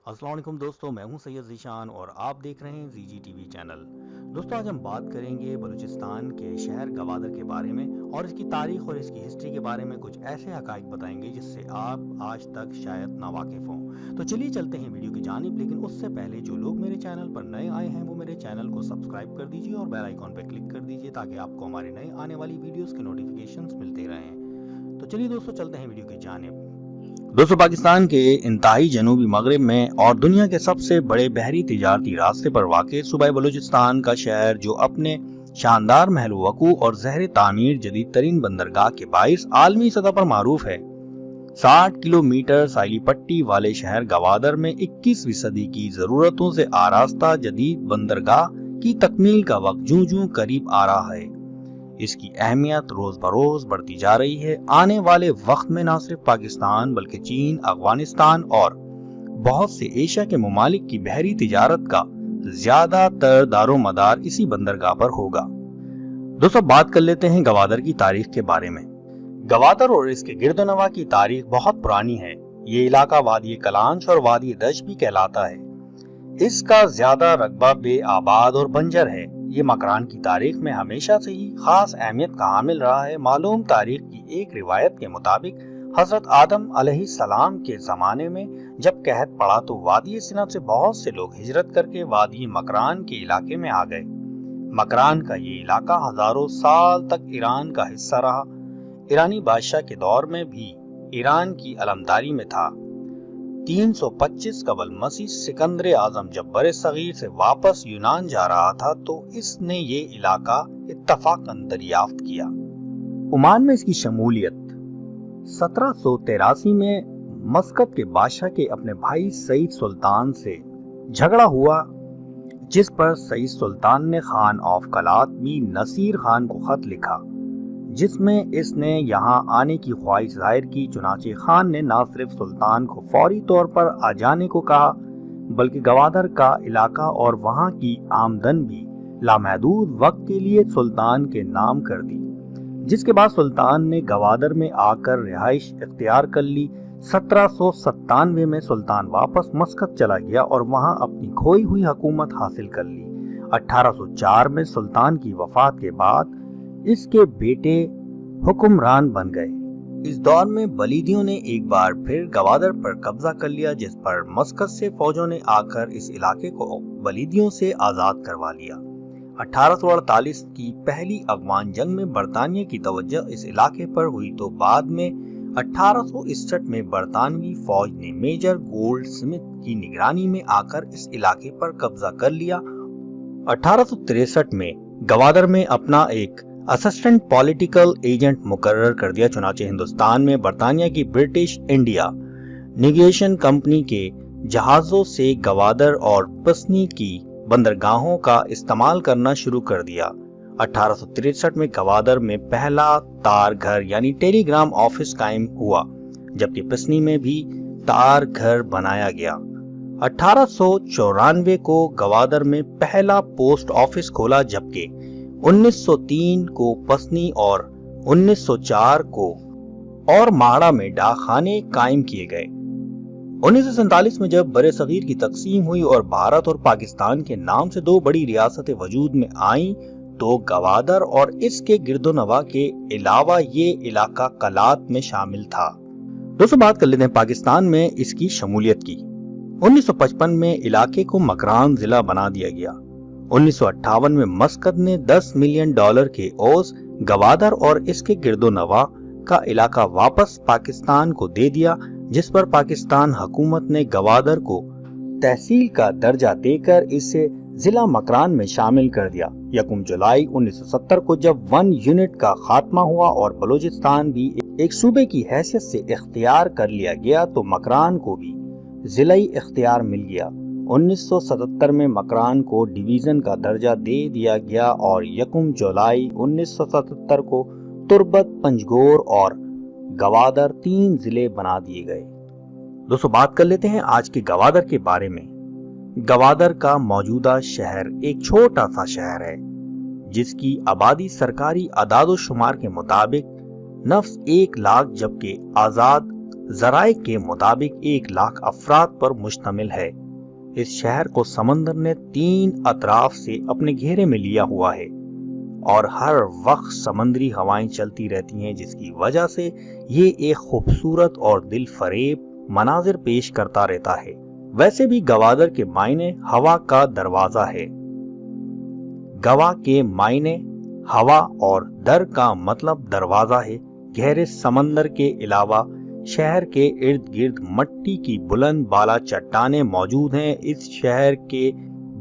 अस्सलाम वालेकुम दोस्तों, मैं हूं सैयद ज़ीशान और आप देख रहे हैं ZGTV चैनल। दोस्तों, आज हम बात करेंगे बलूचिस्तान के शहर गवादर के बारे में और इसकी तारीख और इसकी हिस्ट्री के बारे में कुछ ऐसे हकाइक बताएंगे जिससे आप आज तक शायद ना वाकिफ हों। तो चलिए चलते हैं वीडियो की जानिब, लेकिन उससे पहले जो लोग मेरे चैनल पर नए आए हैं वो मेरे चैनल को सब्सक्राइब कर दीजिए और बेल आइकॉन पर क्लिक कर दीजिए ताकि आपको हमारे नए आने वाली वीडियोज़ के नोटिफिकेशंस मिलते रहें। तो चलिए दोस्तों, चलते हैं वीडियो की जानिब। दोस्तों, पाकिस्तान के इंतहाई जनूबी मगरिब में और दुनिया के सबसे बड़े बहरी तिजारती रास्ते पर वाक़ सूबा बलूचिस्तान का शहर, जो अपने शानदार महल वकू और ज़हर तामीर जदीद तरीन बंदरगाह के बाइस आलमी सतह पर मारूफ है। 60 किलोमीटर साइली पट्टी वाले शहर गवादर में 21वीं सदी की ज़रूरतों से आरास्ता जदीद बंदरगाह की तकमील का वक्त जूं जूं करीब आ रहा है। इसकी अहमियत रोज बरोज बढ़ती जा रही है। आने वाले वक्त में न सिर्फ पाकिस्तान बल्कि चीन, अफगानिस्तान और बहुत से एशिया के ममालिक की बहरी तिजारत का ज्यादातर दारोमदार इसी बंदरगाह पर होगा। दोस्तों, बात कर लेते हैं गवादर की तारीख के बारे में। गवादर और इसके गिरदोनवा की तारीख बहुत पुरानी है। ये इलाका वादी कलांच और वादी दश भी कहलाता है। इसका ज्यादा रकबा बेआबाद और बंजर है। ये मकरान की तारीख में हमेशा से ही खास अहमियत का हामिल रहा है। मालूम तारीख की एक रिवायत के मुताबिक हजरत आदम अलैहिस्सलाम के जमाने में जब कहत पड़ा तो वादी सिना से बहुत से लोग हिजरत करके वादी मकरान के इलाके में आ गए। मकरान का ये इलाका हजारों साल तक ईरान का हिस्सा रहा। ईरानी बादशाह के दौर में भी ईरान की अलमदारी में था। 325 कबल मसीह सिकंदर आजम जब बरे सगीर से वापस यूनान जा रहा था तो इसने ये इलाका इत्तफाकन दरियाफ्त किया। ओमान में इसकी शमूलियत 1783 में मस्कत के बादशाह के अपने भाई सईद सुल्तान से झगड़ा हुआ, जिस पर सईद सुल्तान ने खान ऑफ कलात भी नसीर खान को खत लिखा जिसमें इसने यहाँ आने की ख्वाहिश जाहिर की। चुनाचे खान ने न सिर्फ सुल्तान को फौरी तौर पर आ जाने को कहा बल्कि गवादर का इलाका और वहाँ की आमदन भी लामहदूद वक्त के लिए सुल्तान के नाम कर दी, जिसके बाद सुल्तान ने गवादर में आकर रिहाइश इख्तियार कर ली। 1797 में सुल्तान वापस मस्कत चला गया और वहाँ अपनी खोई हुई हुकूमत हासिल कर ली। 1804 में सुल्तान की वफात के बाद इसके बेटे हुक्मरान बन गए। इस दौर में बलीदियों ने एक बार फिर गवादर पर कब्जा कर लिया, जिस पर मस्कत से फौजों ने आकर इस इलाके को बलीदियों से आजाद करवा लिया। 1848 की पहली अफगान जंग में बरतानिया की तवज्जो इस इलाके पर हुई तो बाद में 1861 में बरतानवी फौज ने मेजर गोल्ड स्मिथ की निगरानी में आकर इस इलाके पर कब्जा कर लिया। 1863 में गवादर में अपना एक असिस्टेंट पॉलिटिकल एजेंट मुकर्रर कर दिया। चुनाचे हिंदुस्तान में बरतानिया की ब्रिटिश इंडिया नेविगेशन कंपनी के जहाजों से गवादर और पसनी की बंदरगाहों का इस्तेमाल करना शुरू कर दिया। 1863 में गवादर में पहला तार घर यानी टेलीग्राम ऑफिस कायम हुआ, जबकि पसनी में भी तार घर बनाया गया। 1894 को गवादर में पहला पोस्ट ऑफिस खोला, जबकि 1903 को पसनी और 1904 को और माड़ा में डाकखाने कायम किए गए। 1947 में जब बरे सगीर की तकसीम हुई और भारत और पाकिस्तान के नाम से दो बड़ी रियासतें वजूद में आईं, तो गवादर और इसके गिरदोनवा के अलावा ये इलाका कलात में शामिल था। दोस्तों, बात कर लेते हैं पाकिस्तान में इसकी शमूलियत की। 1955 में इलाके को मकरान जिला बना दिया गया। 1958 में मस्कत ने $10 मिलियन के ओस गवादर और इसके गिरदोनवा का इलाका वापस पाकिस्तान को दे दिया, जिस पर पाकिस्तान हुकूमत ने गवादर को तहसील का दर्जा देकर इसे जिला मकरान में शामिल कर दिया। 1 जुलाई 1970 को जब 1 यूनिट का खात्मा हुआ और बलूचिस्तान भी एक सूबे की हैसियत से इख्तियार कर लिया गया, तो मकरान को भी जिलाई इख्तियार मिल गया। 1977 में मकरान को डिवीजन का दर्जा दे दिया गया और 1 जुलाई 1977 को तुर्बत, पंजगोर और गवादर 3 जिले बना दिए गए। दोस्तों, बात कर लेते हैं आज के गवादर के बारे में। गवादर का मौजूदा शहर एक छोटा सा शहर है जिसकी आबादी सरकारी अदाद शुमार के मुताबिक नफ्स 1 लाख, जबकि आजाद ذرائع کے مطابق 1 لاکھ افراد پر مشتمل ہے۔ اس شہر کو سمندر نے 3 اطراف سے اپنے گھیرے میں لیا ہوا ہے اور ہر وقت سمندری ہوائیں چلتی رہتی ہیں، جس کی وجہ سے یہ ایک خوبصورت اور دل فریب مناظر پیش کرتا رہتا ہے۔ ویسے بھی گوادر کے معنی ہوا کا دروازہ ہے۔ گوا کے معنی ہوا اور در کا مطلب دروازہ ہے۔ گہرے سمندر کے علاوہ شہر کے ارد گرد مٹی کی بلند بالا چٹانیں موجود ہیں۔ اس شہر کے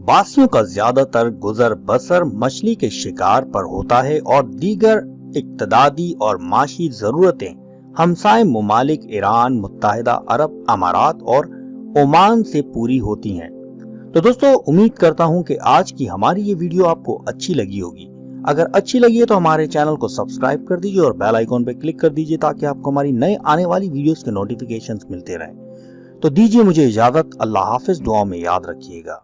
باسیوں کا زیادہ تر گزر بسر مچھلی کے شکار پر ہوتا ہے اور دیگر اقتصادی اور معاشی ضرورتیں ہمسائے ممالک ایران، متحدہ عرب امارات اور عمان سے پوری ہوتی ہیں۔ تو دوستو، امید کرتا ہوں کہ آج کی ہماری یہ ویڈیو آپ کو اچھی لگی ہوگی۔ اگر اچھی لگی ہے تو ہمارے چینل کو سبسکرائب کر دیجئے اور بیل آئیکن پہ کلک کر دیجئے تاکہ آپ کو ہماری نئے آنے والی ویڈیوز کے نوٹیفیکیشنز ملتے رہیں۔ تو دیجئے مجھے اجازت، اللہ حافظ، دعاؤں میں یاد رکھیے گا۔